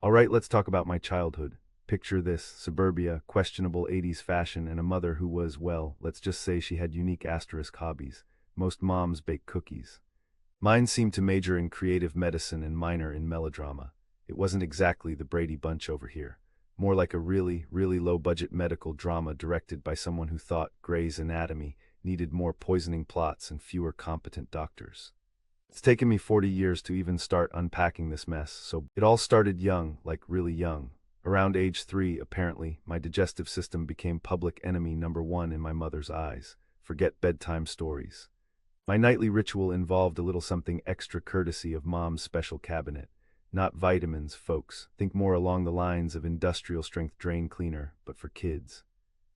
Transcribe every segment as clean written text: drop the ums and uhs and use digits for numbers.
Alright, let's talk about my childhood. Picture this: suburbia, questionable 80s fashion, and a mother who was, well, let's just say she had unique asterisk hobbies. Most moms bake cookies. Mine seemed to major in creative medicine and minor in melodrama. It wasn't exactly the Brady Bunch over here. More like a really, really low-budget medical drama directed by someone who thought Grey's Anatomy needed more poisoning plots and fewer competent doctors. It's taken me 40 years to even start unpacking this mess, so it all started young, like really young. Around age 3, apparently, my digestive system became public enemy number 1 in my mother's eyes. Forget bedtime stories. My nightly ritual involved a little something extra courtesy of Mom's special cabinet. Not vitamins, folks. Think more along the lines of industrial-strength drain cleaner, but for kids.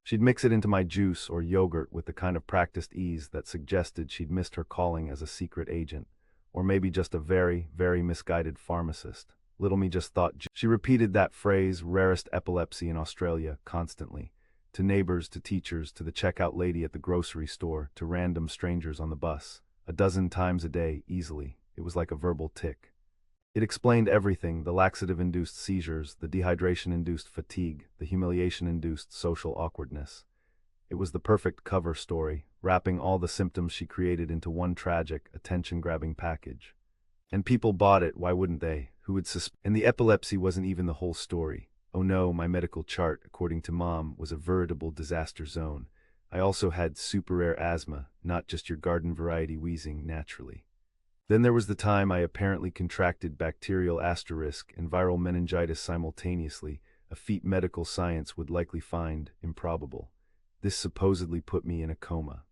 She'd mix it into my juice or yogurt with the kind of practiced ease that suggested she'd missed her calling as a secret agent. Or maybe just a very, very misguided pharmacist. Little me just thought. She repeated that phrase, rarest epilepsy in Australia, constantly. To neighbors, to teachers, to the checkout lady at the grocery store, to random strangers on the bus. A dozen times a day, easily. It was like a verbal tic. It explained everything: the laxative-induced seizures, the dehydration-induced fatigue, the humiliation-induced social awkwardness. It was the perfect cover story, wrapping all the symptoms she created into one tragic, attention-grabbing package. And people bought it, why wouldn't they? Who would suspect? And the epilepsy wasn't even the whole story. Oh no, my medical chart, according to Mom, was a veritable disaster zone. I also had super rare asthma, not just your garden variety wheezing naturally. Then there was the time I apparently contracted bacterial asterisk and viral meningitis simultaneously, a feat medical science would likely find improbable. This supposedly put me in a coma.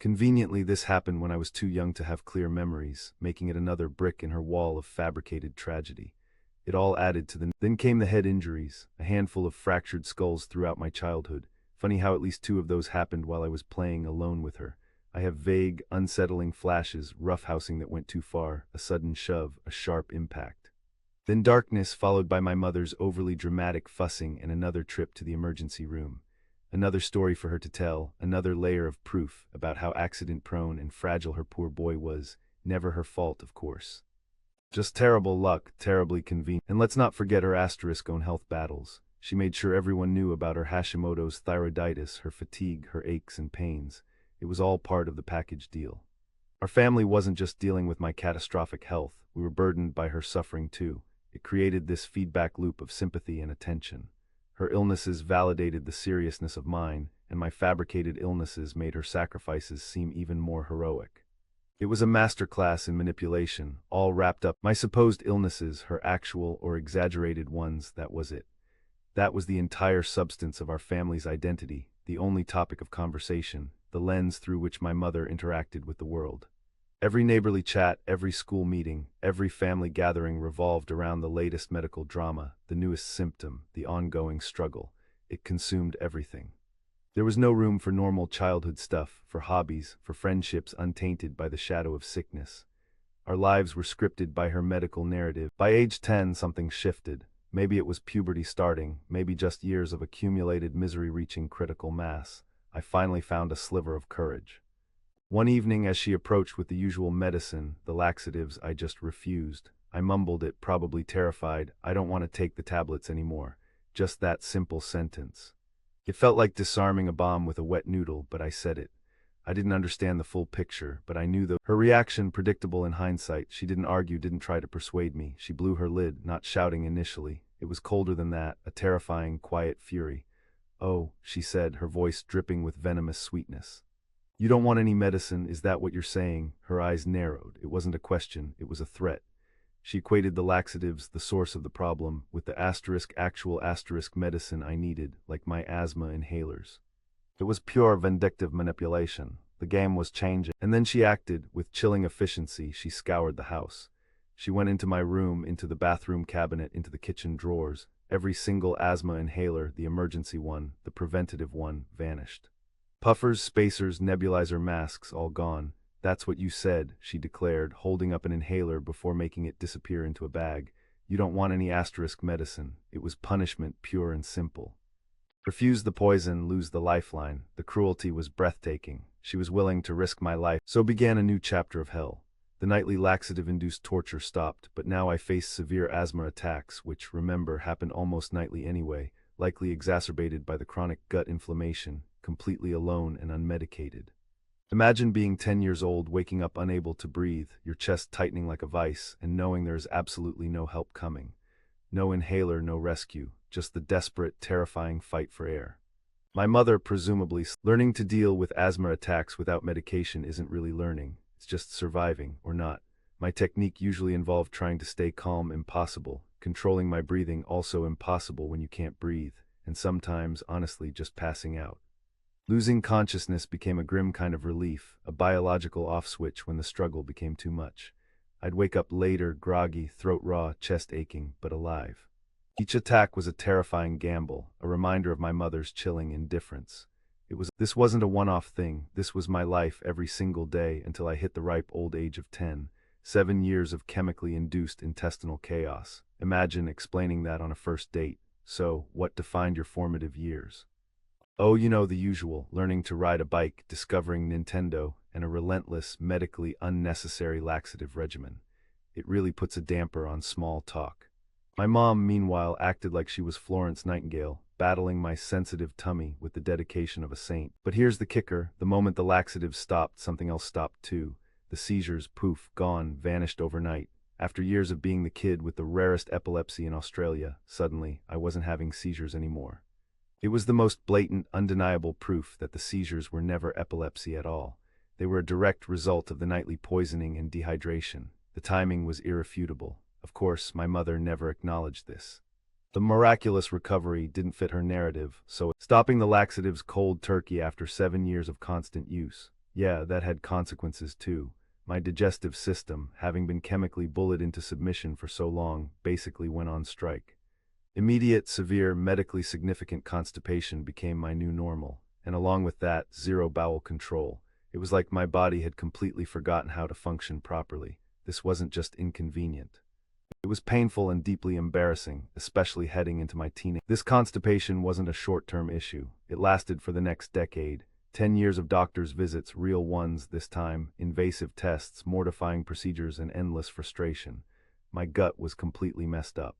Conveniently, this happened when I was too young to have clear memories, making it another brick in her wall of fabricated tragedy. It all added to the... Then came the head injuries, a handful of fractured skulls throughout my childhood. Funny how at least 2 of those happened while I was playing alone with her. I have vague, unsettling flashes, roughhousing that went too far, a sudden shove, a sharp impact. Then darkness, followed by my mother's overly dramatic fussing and another trip to the emergency room. Another story for her to tell, another layer of proof about how accident-prone and fragile her poor boy was. Never her fault, of course. Just terrible luck, terribly convenient. And let's not forget her asterisk-own health battles. She made sure everyone knew about her Hashimoto's thyroiditis, her fatigue, her aches and pains. It was all part of the package deal. Our family wasn't just dealing with my catastrophic health, we were burdened by her suffering too. It created this feedback loop of sympathy and attention. Her illnesses validated the seriousness of mine, and my fabricated illnesses made her sacrifices seem even more heroic. It was a masterclass in manipulation, all wrapped up. My supposed illnesses, her actual or exaggerated ones, that was it. That was the entire substance of our family's identity, the only topic of conversation, the lens through which my mother interacted with the world. Every neighborly chat, every school meeting, every family gathering revolved around the latest medical drama, the newest symptom, the ongoing struggle. It consumed everything. There was no room for normal childhood stuff, for hobbies, for friendships untainted by the shadow of sickness. Our lives were scripted by her medical narrative. By age 10, something shifted. Maybe it was puberty starting, maybe just years of accumulated misery reaching critical mass. I finally found a sliver of courage. One evening, as she approached with the usual medicine, the laxatives, I just refused. I mumbled it, probably terrified. I don't want to take the tablets anymore. Just that simple sentence. It felt like disarming a bomb with a wet noodle, but I said it. I didn't understand the full picture, but I knew her reaction, predictable in hindsight. She didn't argue, didn't try to persuade me. She blew her lid, not shouting initially. It was colder than that, a terrifying, quiet fury. "Oh," she said, her voice dripping with venomous sweetness. "You don't want any medicine, is that what you're saying?" Her eyes narrowed. It wasn't a question, it was a threat. She equated the laxatives, the source of the problem, with the actual medicine I needed, like my asthma inhalers. It was pure vindictive manipulation. The game was changing. And then she acted, with chilling efficiency. She scoured the house. She went into my room, into the bathroom cabinet, into the kitchen drawers. Every single asthma inhaler, the emergency one, the preventative one, vanished. Puffers, spacers, nebulizer masks, all gone. "That's what you said," she declared, holding up an inhaler before making it disappear into a bag. "You don't want any asterisk medicine." It was punishment, pure and simple. Refuse the poison, lose the lifeline. The cruelty was breathtaking. She was willing to risk my life. So began a new chapter of hell. The nightly laxative-induced torture stopped, but now I face severe asthma attacks, which, remember, happened almost nightly anyway, likely exacerbated by the chronic gut inflammation, completely alone and unmedicated. Imagine being 10 years old, waking up unable to breathe, your chest tightening like a vice, and knowing there is absolutely no help coming. No inhaler, no rescue, just the desperate, terrifying fight for air. My mother, presumably, learning to deal with asthma attacks without medication isn't really learning, it's just surviving, or not. My technique usually involved trying to stay calm, impossible, controlling my breathing, also impossible when you can't breathe, and sometimes, honestly, just passing out. Losing consciousness became a grim kind of relief, a biological off-switch when the struggle became too much. I'd wake up later, groggy, throat raw, chest aching, but alive. Each attack was a terrifying gamble, a reminder of my mother's chilling indifference. This wasn't a one-off thing, this was my life every single day until I hit the ripe old age of 10. 7 years of chemically induced intestinal chaos. Imagine explaining that on a first date. So, what defined your formative years? Oh, you know the usual, learning to ride a bike, discovering Nintendo, and a relentless, medically unnecessary laxative regimen. It really puts a damper on small talk. My mom, meanwhile, acted like she was Florence Nightingale, battling my sensitive tummy with the dedication of a saint. But here's the kicker, the moment the laxatives stopped, something else stopped too. The seizures, poof, gone, vanished overnight. After years of being the kid with the rarest epilepsy in Australia, suddenly, I wasn't having seizures anymore. It was the most blatant, undeniable proof that the seizures were never epilepsy at all. They were a direct result of the nightly poisoning and dehydration. The timing was irrefutable. Of course, my mother never acknowledged this. The miraculous recovery didn't fit her narrative, so stopping the laxatives cold turkey after 7 years of constant use. Yeah, that had consequences too. My digestive system, having been chemically bullied into submission for so long, basically went on strike. Immediate, severe, medically significant constipation became my new normal, and along with that, zero bowel control. It was like my body had completely forgotten how to function properly. This wasn't just inconvenient. It was painful and deeply embarrassing, especially heading into my teenage. This constipation wasn't a short-term issue. It lasted for the next decade. 10 years of doctor's visits, real ones this time, invasive tests, mortifying procedures, and endless frustration. My gut was completely messed up.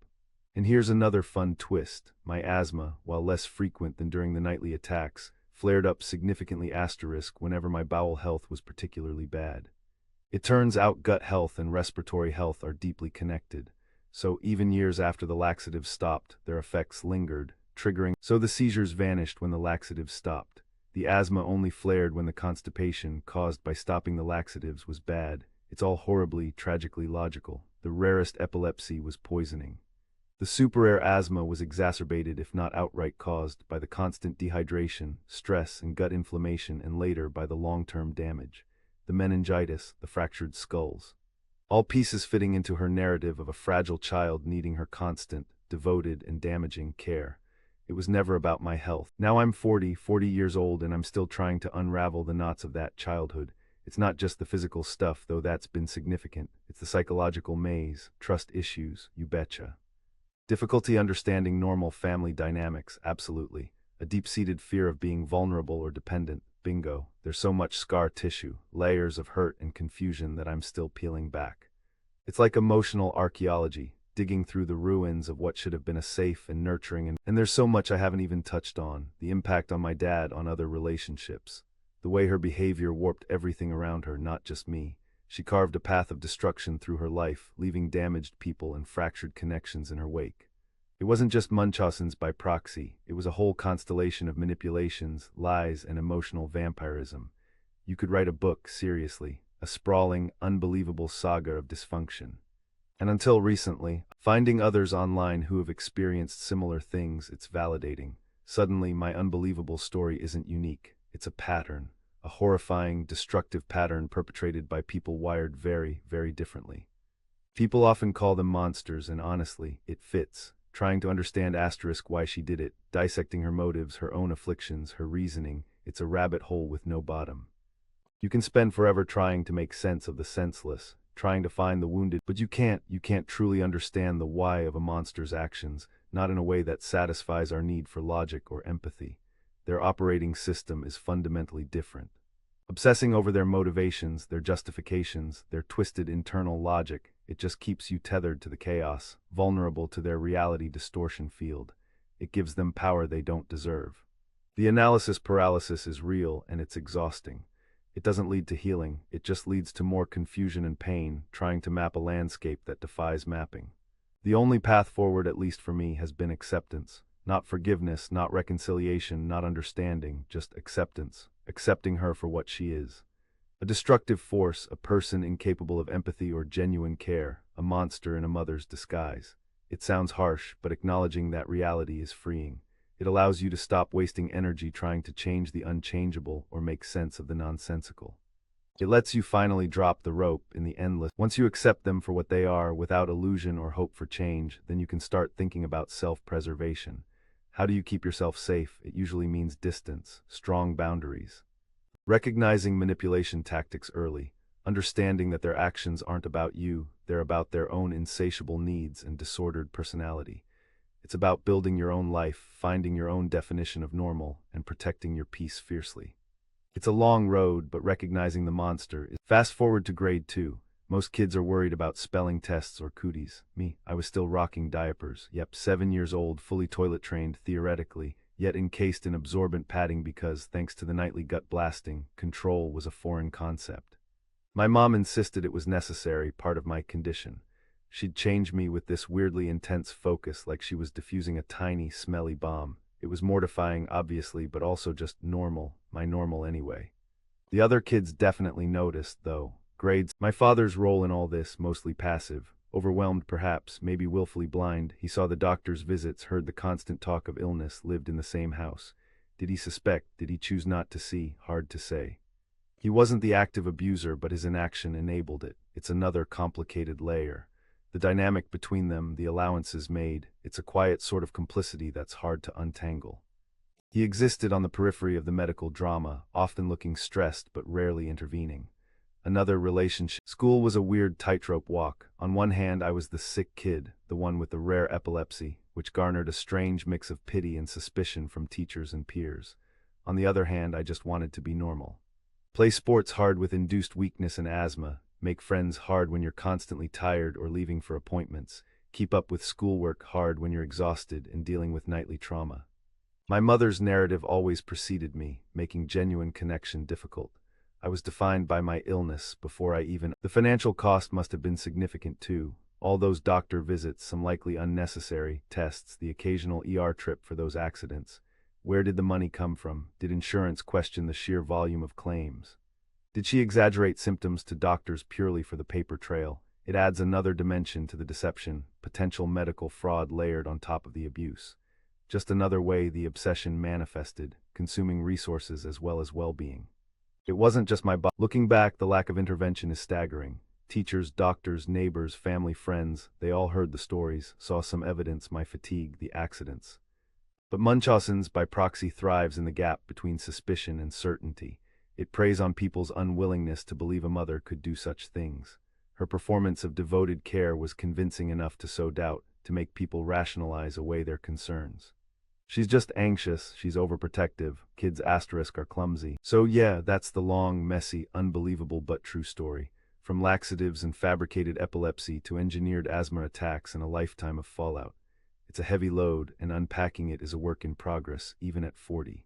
And here's another fun twist. My asthma, while less frequent than during the nightly attacks, flared up significantly whenever my bowel health was particularly bad. It turns out gut health and respiratory health are deeply connected. So even years after the laxatives stopped, their effects lingered, triggering. So the seizures vanished when the laxatives stopped. The asthma only flared when the constipation caused by stopping the laxatives was bad. It's all horribly, tragically logical. The rarest epilepsy was poisoning. The super-rare asthma was exacerbated, if not outright caused, by the constant dehydration, stress, and gut inflammation, and later by the long-term damage. The meningitis, the fractured skulls. All pieces fitting into her narrative of a fragile child needing her constant, devoted, and damaging care. It was never about my health. Now I'm 40 years old, and I'm still trying to unravel the knots of that childhood. It's not just the physical stuff, though that's been significant. It's the psychological maze, trust issues, you betcha. Difficulty understanding normal family dynamics, absolutely. A deep-seated fear of being vulnerable or dependent, bingo. There's so much scar tissue, layers of hurt and confusion that I'm still peeling back. It's like emotional archaeology, digging through the ruins of what should have been a safe and nurturing, and there's so much I haven't even touched on. The impact on my dad on other relationships. The way her behavior warped everything around her, not just me. She carved a path of destruction through her life, leaving damaged people and fractured connections in her wake. It wasn't just Munchausen's by proxy, it was a whole constellation of manipulations, lies, and emotional vampirism. You could write a book, seriously, a sprawling, unbelievable saga of dysfunction. And until recently, finding others online who have experienced similar things, it's validating. Suddenly, my unbelievable story isn't unique, it's a pattern. A horrifying, destructive pattern perpetrated by people wired very, very differently. People often call them monsters, and honestly, it fits. Trying to understand why she did it, dissecting her motives, her own afflictions, her reasoning, it's a rabbit hole with no bottom. You can spend forever trying to make sense of the senseless, trying to find the wounded, but you can't truly understand the why of a monster's actions, not in a way that satisfies our need for logic or empathy. Their operating system is fundamentally different. Obsessing over their motivations, their justifications, their twisted internal logic, it just keeps you tethered to the chaos, vulnerable to their reality distortion field. It gives them power they don't deserve. The analysis paralysis is real and it's exhausting. It doesn't lead to healing, it just leads to more confusion and pain, trying to map a landscape that defies mapping. The only path forward, at least for me, has been acceptance. Not forgiveness, not reconciliation, not understanding, just acceptance. Accepting her for what she is. A destructive force, a person incapable of empathy or genuine care, a monster in a mother's disguise. It sounds harsh, but acknowledging that reality is freeing. It allows you to stop wasting energy trying to change the unchangeable or make sense of the nonsensical. It lets you finally drop the rope in the endless. Once you accept them for what they are without illusion or hope for change, then you can start thinking about self-preservation. How do you keep yourself safe? It usually means distance, strong boundaries. Recognizing manipulation tactics early, understanding that their actions aren't about you, they're about their own insatiable needs and disordered personality. It's about building your own life, finding your own definition of normal, and protecting your peace fiercely. It's a long road, but recognizing the monster is. Fast forward to grade 2. Most kids are worried about spelling tests or cooties. Me, I was still rocking diapers. Yep, 7 years old, fully toilet trained, theoretically, yet encased in absorbent padding because, thanks to the nightly gut blasting, control was a foreign concept. My mom insisted it was necessary, part of my condition. She'd change me with this weirdly intense focus like she was diffusing a tiny, smelly bomb. It was mortifying, obviously, but also just normal, my normal anyway. The other kids definitely noticed, though. Grades. My father's role in all this, mostly passive. Overwhelmed perhaps, maybe willfully blind, he saw the doctor's visits, heard the constant talk of illness, lived in the same house. Did he suspect? Did he choose not to see? Hard to say. He wasn't the active abuser, but his inaction enabled it. It's another complicated layer. The dynamic between them, the allowances made, it's a quiet sort of complicity that's hard to untangle. He existed on the periphery of the medical drama, often looking stressed but rarely intervening. Another relationship. School was a weird tightrope walk. On one hand, I was the sick kid, the one with the rare epilepsy, which garnered a strange mix of pity and suspicion from teachers and peers. On the other hand, I just wanted to be normal. Play sports hard with induced weakness and asthma, make friends hard when you're constantly tired or leaving for appointments, keep up with schoolwork hard when you're exhausted and dealing with nightly trauma. My mother's narrative always preceded me, making genuine connection difficult. I was defined by my illness before I even. The financial cost must have been significant too. All those doctor visits, some likely unnecessary, tests, the occasional ER trip for those accidents. Where did the money come from? Did insurance question the sheer volume of claims? Did she exaggerate symptoms to doctors purely for the paper trail? It adds another dimension to the deception, potential medical fraud layered on top of the abuse. Just another way the obsession manifested, consuming resources as well as well-being. It wasn't just my body. Looking back, the lack of intervention is staggering. Teachers, doctors, neighbors, family, friends, they all heard the stories, saw some evidence, my fatigue, the accidents. But Munchausen's by proxy thrives in the gap between suspicion and certainty. It preys on people's unwillingness to believe a mother could do such things. Her performance of devoted care was convincing enough to sow doubt, to make people rationalize away their concerns. She's just anxious, she's overprotective, kids asterisk are clumsy. So yeah, that's the long, messy, unbelievable but true story. From laxatives and fabricated epilepsy to engineered asthma attacks and a lifetime of fallout. It's a heavy load, and unpacking it is a work in progress, even at 40.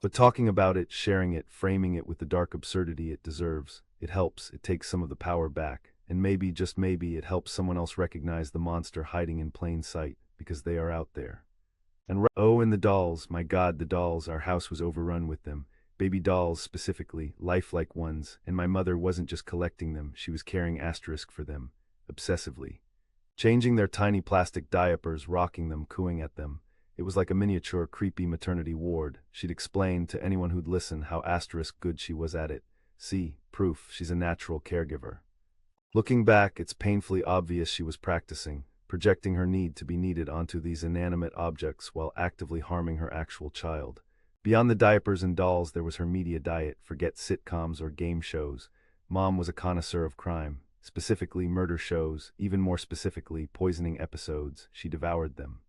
But talking about it, sharing it, framing it with the dark absurdity it deserves, it helps, it takes some of the power back, and maybe, just maybe, it helps someone else recognize the monster hiding in plain sight, because they are out there. And the dolls, my God, the dolls, our house was overrun with them. Baby dolls specifically, lifelike ones, and my mother wasn't just collecting them, she was carrying asterisk for them, obsessively. Changing their tiny plastic diapers, rocking them, cooing at them. It was like a miniature, creepy maternity ward. She'd explain to anyone who'd listen how asterisk good she was at it. See, proof, she's a natural caregiver. Looking back, it's painfully obvious she was practicing, projecting her need to be needed onto these inanimate objects while actively harming her actual child. Beyond the diapers and dolls, there was her media diet, forget sitcoms or game shows. Mom was a connoisseur of crime, specifically murder shows, even more specifically, poisoning episodes. She devoured them.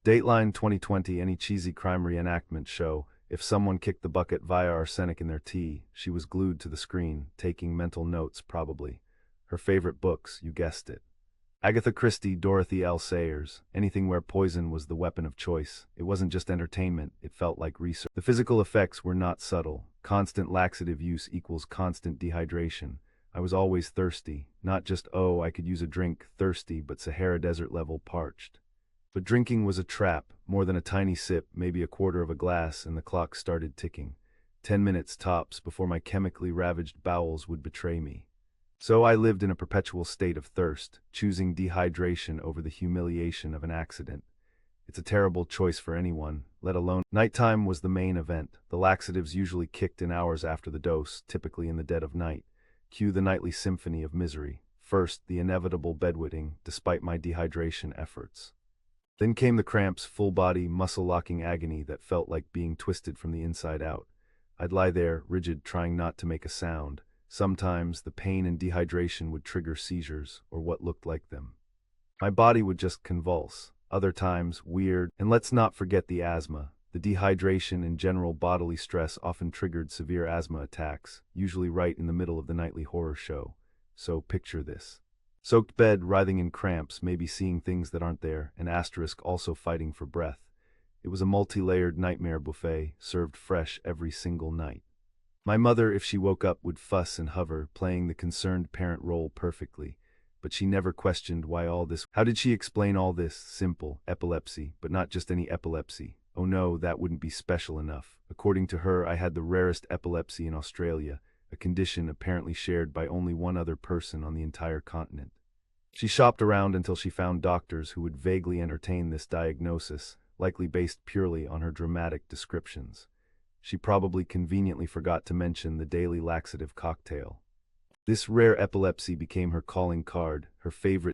Dateline 2020, any cheesy crime reenactment show, If someone kicked the bucket via arsenic in their tea, she was glued to the screen, taking mental notes probably. Her favorite books, you guessed it. Agatha Christie, Dorothy L. Sayers, anything where poison was the weapon of choice. It wasn't just entertainment, it felt like research. The physical effects were not subtle. Constant laxative use equals constant dehydration. I was always thirsty, not just, oh, I could use a drink, thirsty, but Sahara Desert level parched. But drinking was a trap, more than a tiny sip, maybe a quarter of a glass, and the clock started ticking. 10 minutes tops before my chemically ravaged bowels would betray me. So I lived in a perpetual state of thirst, choosing dehydration over the humiliation of an accident. It's a terrible choice for anyone, let alone. Nighttime was the main event. The laxatives usually kicked in hours after the dose, typically in the dead of night. Cue the nightly symphony of misery. First, the inevitable bedwetting, despite my dehydration efforts. Then came the cramps, full-body, muscle-locking agony that felt like being twisted from the inside out. I'd lie there, rigid, trying not to make a sound. Sometimes, the pain and dehydration would trigger seizures, or what looked like them. My body would just convulse. Other times, weird, and let's not forget the asthma. The dehydration and general bodily stress often triggered severe asthma attacks, usually right in the middle of the nightly horror show. So picture this. Soaked bed, writhing in cramps, maybe seeing things that aren't there, an asterisk also fighting for breath. It was a multi-layered nightmare buffet, served fresh every single night. My mother, if she woke up, would fuss and hover, playing the concerned parent role perfectly. But she never questioned why all this. How did she explain all this? Simple, epilepsy, but not just any epilepsy. Oh no, that wouldn't be special enough. According to her, I had the rarest epilepsy in Australia, a condition apparently shared by only one other person on the entire continent. She shopped around until she found doctors who would vaguely entertain this diagnosis, likely based purely on her dramatic descriptions. She probably conveniently forgot to mention the daily laxative cocktail. This rare epilepsy became her calling card, her favorite